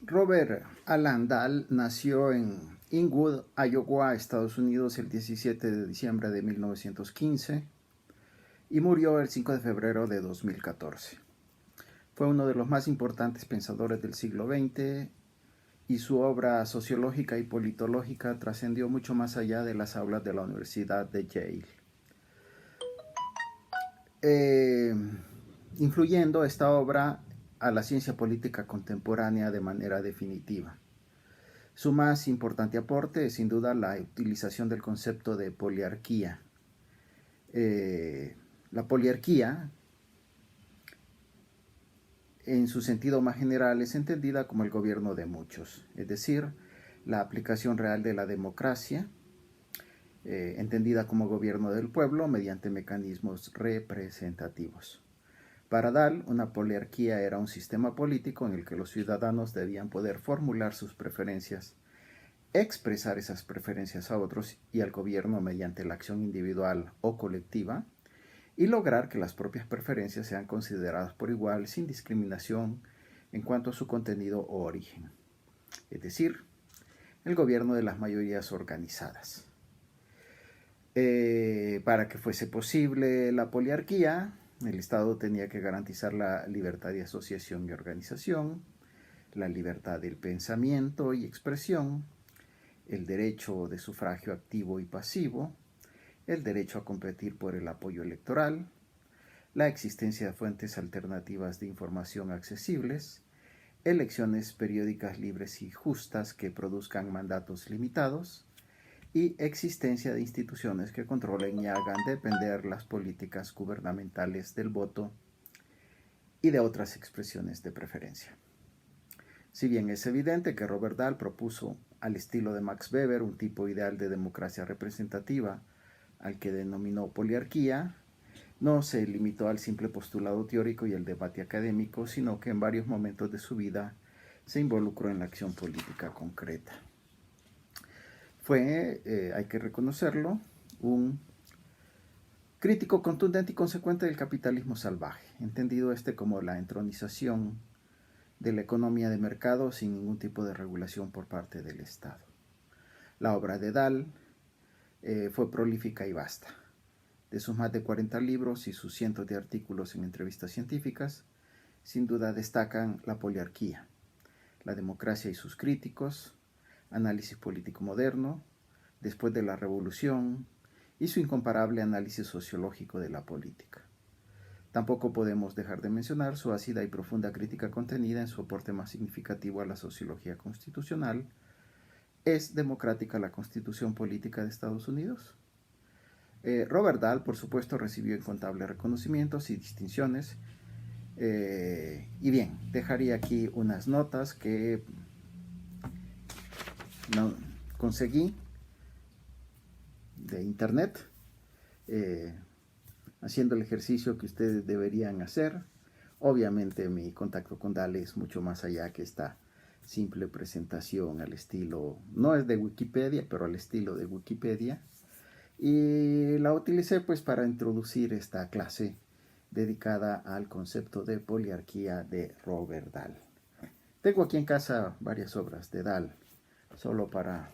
Robert Alan Dahl nació en Inwood, Iowa, Estados Unidos, el 17 de diciembre de 1915 y murió el 5 de febrero de 2014. Fue uno de los más importantes pensadores del siglo XX y su obra sociológica y politológica trascendió mucho más allá de las aulas de la Universidad de Yale. Influyendo esta obra a la ciencia política contemporánea de manera definitiva. Su más importante aporte es sin duda la utilización del concepto de poliarquía. La poliarquía, en su sentido más general, es entendida como el gobierno de muchos, es decir, la aplicación real de la democracia, entendida como gobierno del pueblo mediante mecanismos representativos. Para Dahl, una poliarquía era un sistema político en el que los ciudadanos debían poder formular sus preferencias, expresar esas preferencias a otros y al gobierno mediante la acción individual o colectiva, y lograr que las propias preferencias sean consideradas por igual sin discriminación en cuanto a su contenido o origen. Es decir, el gobierno de las mayorías organizadas. Para que fuese posible la poliarquía, el Estado tenía que garantizar la libertad de asociación y organización, la libertad del pensamiento y expresión, el derecho de sufragio activo y pasivo, el derecho a competir por el apoyo electoral, la existencia de fuentes alternativas de información accesibles, elecciones periódicas libres y justas que produzcan mandatos limitados y existencia de instituciones que controlen y hagan depender las políticas gubernamentales del voto y de otras expresiones de preferencia. Si bien es evidente que Robert Dahl propuso, al estilo de Max Weber, un tipo ideal de democracia representativa, al que denominó poliarquía, no se limitó al simple postulado teórico y el debate académico, sino que en varios momentos de su vida se involucró en la acción política concreta. Fue, hay que reconocerlo, un crítico contundente y consecuente del capitalismo salvaje, entendido como la entronización de la economía de mercado sin ningún tipo de regulación por parte del Estado. La obra de Dahl fue prolífica y vasta. De sus más de 40 libros y sus cientos de artículos en entrevistas científicas, sin duda destacan La poliarquía, La democracia y sus críticos, Análisis político moderno, Después de la revolución y su incomparable análisis sociológico de la política. Tampoco podemos dejar de mencionar su ácida y profunda crítica contenida en su aporte más significativo a la sociología constitucional. ¿Es democrática la Constitución política de Estados Unidos? Robert Dahl, por supuesto, recibió incontables reconocimientos y distinciones. Y bien, dejaría aquí unas notas que no conseguí de internet, haciendo el ejercicio que ustedes deberían hacer. Obviamente mi contacto con Dahl es mucho más allá que esta simple presentación al estilo, no es de Wikipedia, pero al estilo de Wikipedia. Y la utilicé pues para introducir esta clase dedicada al concepto de poliarquía de Robert Dahl. Tengo aquí en casa varias obras de Dahl, solo para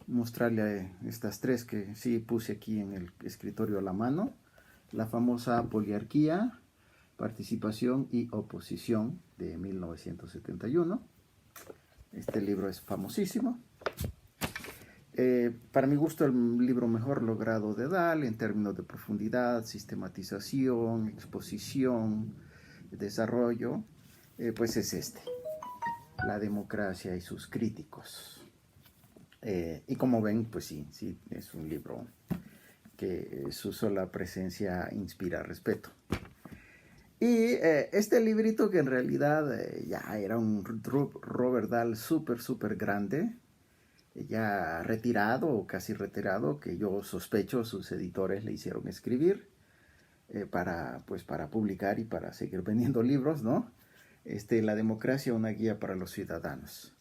mostrarle estas tres que sí puse aquí en el escritorio a la mano. La famosa Poliarquía, Participación y Oposición de 1971. Este libro es famosísimo. Para mi gusto, el libro mejor logrado de Dahl en términos de profundidad, sistematización, exposición, desarrollo, pues es este, La democracia y sus críticos. Y como ven, pues sí, es un libro que su sola presencia inspira respeto. Y este librito, que en realidad ya era un Robert Dahl súper grande, ya retirado o casi retirado, que yo sospecho sus editores le hicieron escribir para publicar y para seguir vendiendo libros, ¿no? La democracia, una guía para los ciudadanos,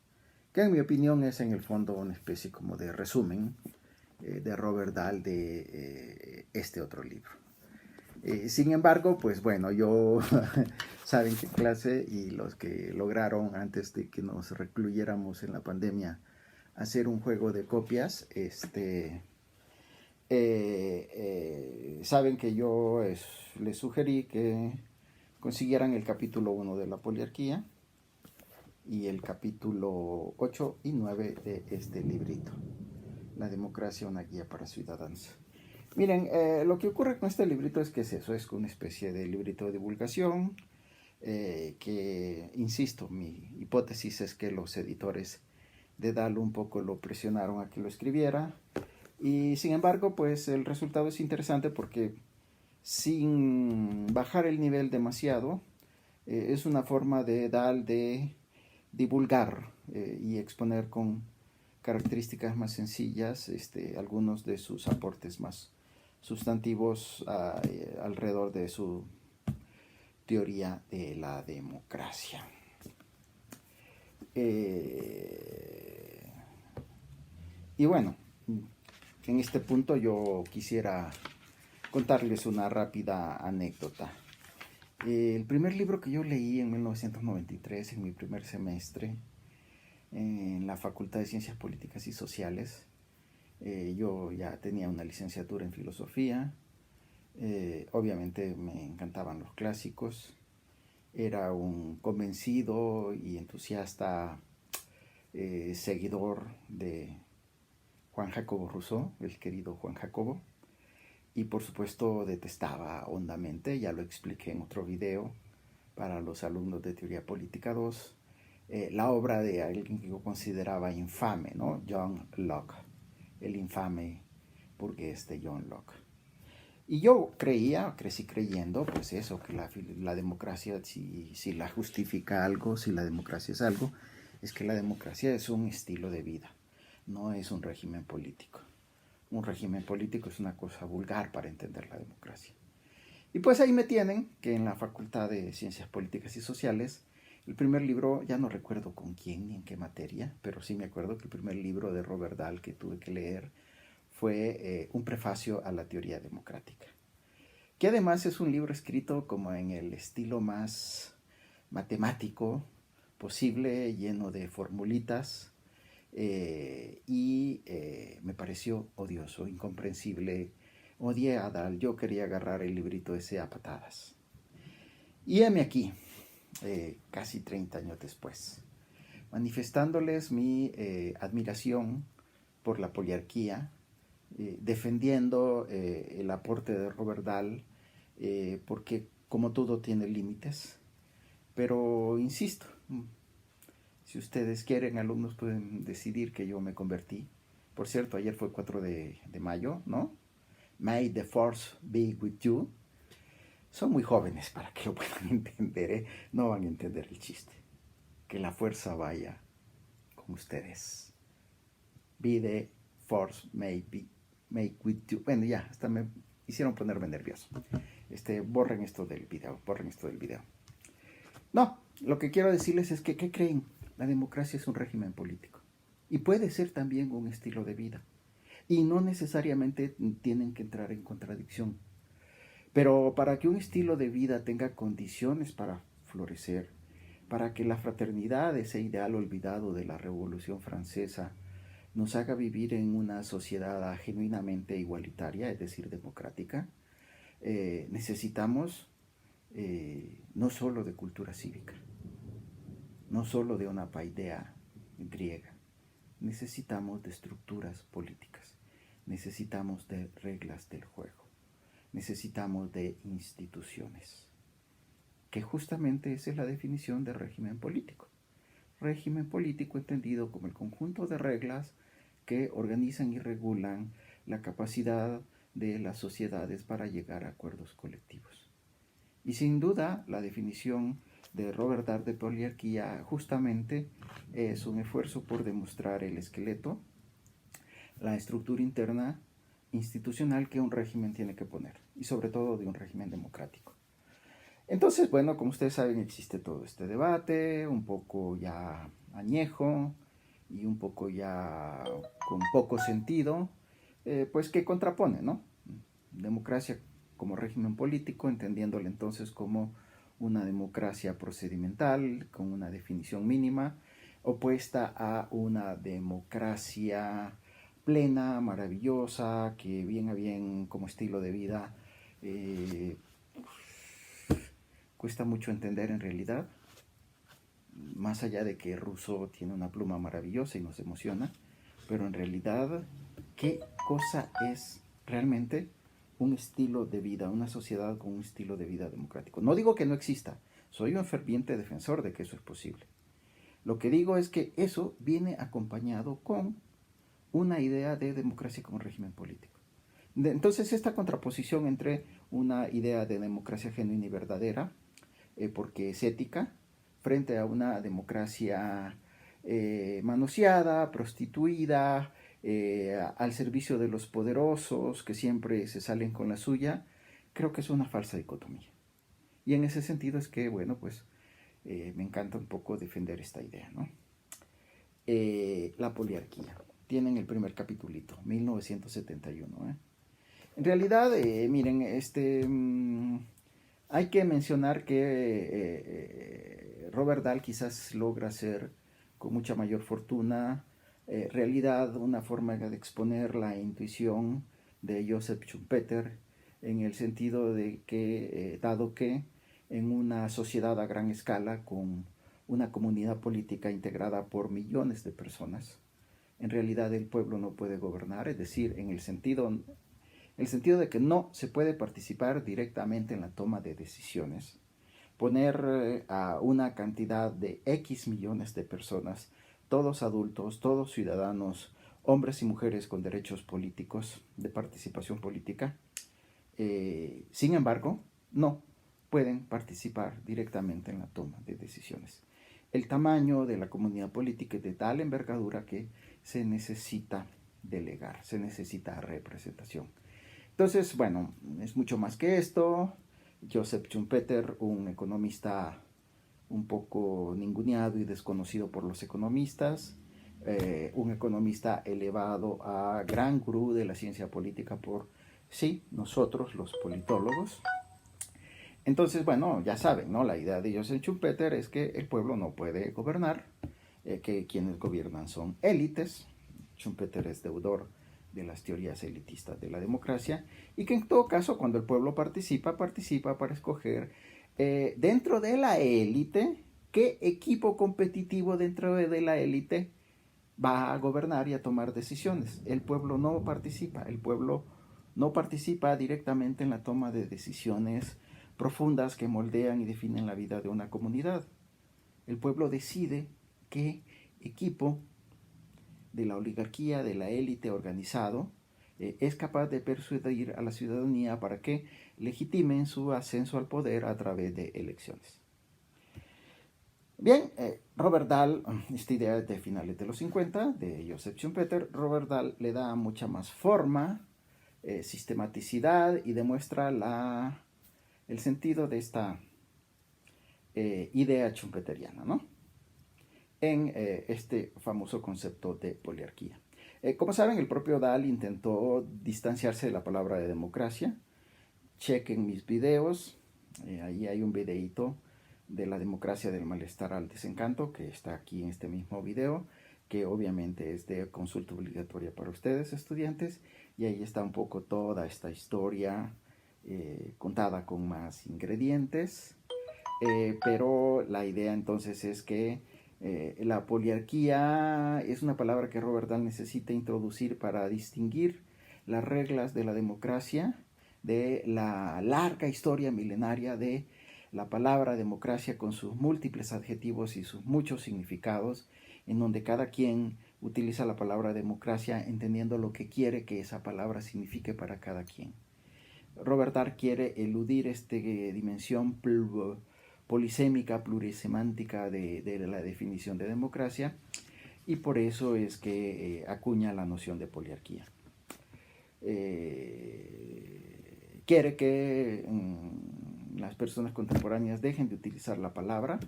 que en mi opinión es en el fondo una especie como de resumen de Robert Dahl de este otro libro. Sin embargo, pues bueno, yo saben qué clase y los que lograron antes de que nos recluyéramos en la pandemia hacer un juego de copias, saben que yo les sugerí que consiguieran el capítulo 1 de la poliarquía y el capítulo 8 y 9 de este librito, La democracia, una guía para ciudadanos. Miren, lo que ocurre con este librito es que es eso, es una especie de librito de divulgación que, insisto, mi hipótesis es que los editores de DAL un poco lo presionaron a que lo escribiera y sin embargo, pues el resultado es interesante porque sin bajar el nivel demasiado, es una forma de DAL de divulgar y exponer con características más sencillas algunos de sus aportes más sustantivos alrededor de su teoría de la democracia. Y bueno, en este punto yo quisiera contarles una rápida anécdota. El primer libro que yo leí en 1993, en mi primer semestre, en la Facultad de Ciencias Políticas y Sociales, yo ya tenía una licenciatura en filosofía, obviamente me encantaban los clásicos, era un convencido y entusiasta seguidor de Juan Jacobo Rousseau, el querido Juan Jacobo, y por supuesto detestaba hondamente, ya lo expliqué en otro video para los alumnos de Teoría Política 2, la obra de alguien que yo consideraba infame, ¿no? John Locke, el infame burgués de John Locke. Y yo crecí creyendo, pues eso, que la democracia, si la justifica algo, si la democracia es algo, es que la democracia es un estilo de vida, no es un régimen político. Un régimen político es una cosa vulgar para entender la democracia. Y pues ahí me tienen, que en la Facultad de Ciencias Políticas y Sociales, el primer libro, ya no recuerdo con quién ni en qué materia, pero sí me acuerdo que el primer libro de Robert Dahl que tuve que leer fue un prefacio a la teoría democrática, que además es un libro escrito como en el estilo más matemático posible, lleno de formulitas, y me pareció odioso, incomprensible. Odié a Dahl, yo quería agarrar el librito ese a patadas. Y heme aquí, casi 30 años después, manifestándoles mi admiración por la poliarquía, defendiendo el aporte de Robert Dahl, porque como todo tiene límites, pero insisto, si ustedes quieren, alumnos pueden decidir que yo me convertí. Por cierto, ayer fue 4 de mayo, ¿no? May the force be with you. Son muy jóvenes para que lo puedan entender, ¿eh? No van a entender el chiste. Que la fuerza vaya con ustedes. Be the force may with you. Bueno, ya, hasta me hicieron ponerme nervioso. Borren esto del video, No, lo que quiero decirles es que, ¿qué creen? La democracia es un régimen político. Y puede ser también un estilo de vida. Y no necesariamente tienen que entrar en contradicción. Pero para que un estilo de vida tenga condiciones para florecer, para que la fraternidad, ese ideal olvidado de la Revolución Francesa, nos haga vivir en una sociedad genuinamente igualitaria, es decir, democrática, necesitamos no solo de cultura cívica, no solo de una paideia griega, necesitamos de estructuras políticas, necesitamos de reglas del juego, necesitamos de instituciones, que justamente esa es la definición de régimen político. Régimen político entendido como el conjunto de reglas que organizan y regulan la capacidad de las sociedades para llegar a acuerdos colectivos. Y sin duda, la definición de Robert Dahl de poliarquía justamente es un esfuerzo por demostrar el esqueleto, la estructura interna institucional que un régimen tiene que poner, y sobre todo de un régimen democrático. Entonces, bueno, como ustedes saben, existe todo este debate, un poco ya añejo y un poco ya con poco sentido, pues que contrapone, ¿no? Democracia como régimen político, entendiéndolo entonces como una democracia procedimental con una definición mínima, opuesta a una democracia plena, maravillosa, que bien a bien como estilo de vida cuesta mucho entender en realidad, más allá de que Rousseau tiene una pluma maravillosa y nos emociona, pero en realidad, ¿qué cosa es realmente un estilo de vida, una sociedad con un estilo de vida democrático? No digo que no exista, soy un ferviente defensor de que eso es posible. Lo que digo es que eso viene acompañado con una idea de democracia como régimen político. Entonces, esta contraposición entre una idea de democracia genuina y verdadera, porque es ética, frente a una democracia manoseada, prostituida, al servicio de los poderosos que siempre se salen con la suya, creo que es una falsa dicotomía. Y en ese sentido es que, bueno, pues me encanta un poco defender esta idea, ¿no? La poliarquía. Tienen el primer capitulito, 1971. En realidad, miren, hay que mencionar que Robert Dahl quizás logra hacer con mucha mayor fortuna realidad una forma de exponer la intuición de Joseph Schumpeter, en el sentido de que, dado que en una sociedad a gran escala con una comunidad política integrada por millones de personas, en realidad el pueblo no puede gobernar, es decir, en el sentido de que no se puede participar directamente en la toma de decisiones, poner a una cantidad de X millones de personas, todos adultos, todos ciudadanos, hombres y mujeres con derechos políticos, de participación política, sin embargo, no pueden participar directamente en la toma de decisiones. El tamaño de la comunidad política es de tal envergadura que se necesita delegar, se necesita representación. Entonces, bueno, es mucho más que esto. Joseph Schumpeter, un economista un poco ninguneado y desconocido por los economistas, un economista elevado a gran gurú de la ciencia política por, sí, nosotros los politólogos. Entonces, bueno, ya saben, ¿no? La idea de Joseph Schumpeter es que el pueblo no puede gobernar, que quienes gobiernan son élites. Schumpeter es deudor de las teorías elitistas de la democracia, y que en todo caso cuando el pueblo participa para escoger dentro de la élite qué equipo competitivo dentro de la élite va a gobernar y a tomar decisiones. El pueblo no participa directamente en la toma de decisiones profundas que moldean y definen la vida de una comunidad. El pueblo decide qué equipo de la oligarquía, de la élite organizado, es capaz de persuadir a la ciudadanía para que legitimen su ascenso al poder a través de elecciones. Bien, Robert Dahl, esta idea es de finales de los 50, de Joseph Schumpeter. Robert Dahl le da mucha más forma, sistematicidad, y demuestra el sentido de esta idea schumpeteriana, ¿no? En este famoso concepto de poliarquía. Como saben, el propio Dahl intentó distanciarse de la palabra de democracia. Chequen mis videos, ahí hay un videíto de la democracia del malestar al desencanto, que está aquí en este mismo video, que obviamente es de consulta obligatoria para ustedes, estudiantes, y ahí está un poco toda esta historia contada con más ingredientes, pero la idea entonces es que la poliarquía es una palabra que Robert Dahl necesita introducir para distinguir las reglas de la democracia de la larga historia milenaria de la palabra democracia, con sus múltiples adjetivos y sus muchos significados, en donde cada quien utiliza la palabra democracia entendiendo lo que quiere que esa palabra signifique para cada quien. Robert Dahl quiere eludir esta dimensión polisémica, plurisemántica de la definición de democracia, y por eso es que acuña la noción de poliarquía. Quiere que las personas contemporáneas dejen de utilizar la palabra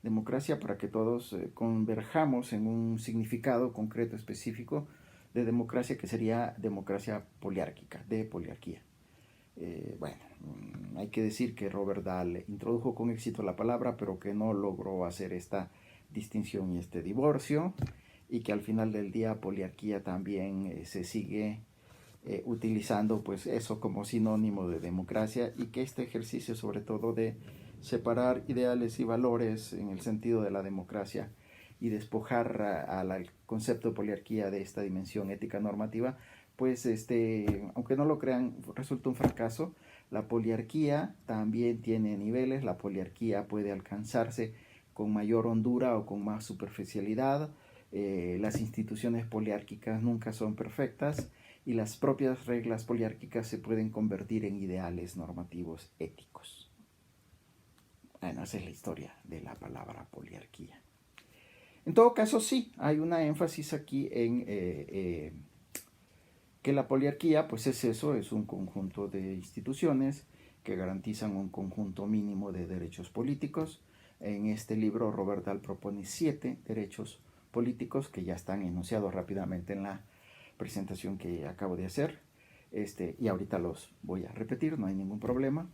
democracia para que todos converjamos en un significado concreto, específico de democracia, que sería democracia poliárquica, de poliarquía. Bueno, hay que decir que Robert Dahl introdujo con éxito la palabra, pero que no logró hacer esta distinción y este divorcio, y que al final del día poliarquía también se sigue utilizando pues eso como sinónimo de democracia, y que este ejercicio sobre todo de separar ideales y valores en el sentido de la democracia y despojar al concepto de poliarquía de esta dimensión ética normativa, pues aunque no lo crean, resulta un fracaso. La poliarquía también tiene niveles, la poliarquía puede alcanzarse con mayor hondura o con más superficialidad. Las instituciones poliárquicas nunca son perfectas, y las propias reglas poliárquicas se pueden convertir en ideales normativos éticos. Bueno, esa es la historia de la palabra poliarquía. En todo caso, sí, hay una énfasis aquí en que la poliarquía, pues es eso, es un conjunto de instituciones que garantizan un conjunto mínimo de derechos políticos. En este libro Robert Dahl propone 7 derechos políticos que ya están enunciados rápidamente en la presentación que acabo de hacer, y ahorita los voy a repetir, no hay ningún problema.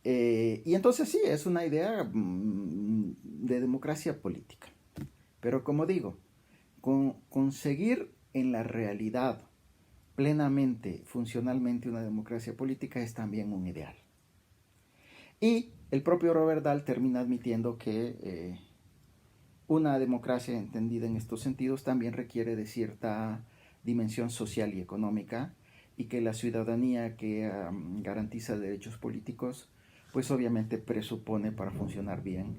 Y entonces sí, es una idea de democracia política. Pero como digo, conseguir en la realidad plenamente, funcionalmente una democracia política es también un ideal. Y el propio Robert Dahl termina admitiendo que una democracia entendida en estos sentidos también requiere de cierta dimensión social y económica, y que la ciudadanía que garantiza derechos políticos pues obviamente presupone para funcionar bien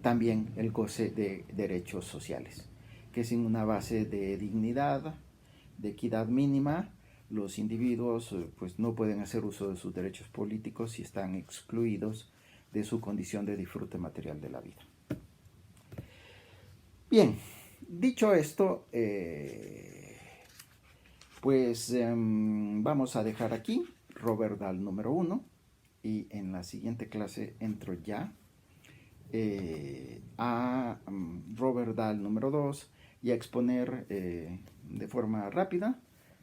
también el goce de derechos sociales, que sin una base de dignidad, de equidad mínima, los individuos pues no pueden hacer uso de sus derechos políticos y están excluidos de su condición de disfrute material de la vida. Bien, dicho esto, pues vamos a dejar aquí Robert Dahl número 1, y en la siguiente clase entro ya a Robert Dahl número 2 y a exponer de forma rápida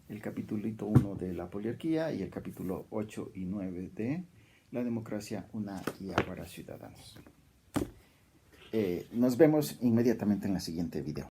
el capítulo 1 de la poliarquía y el capítulo 8 y 9 de la democracia, una guía para ciudadanos. Nos vemos inmediatamente en la siguiente video.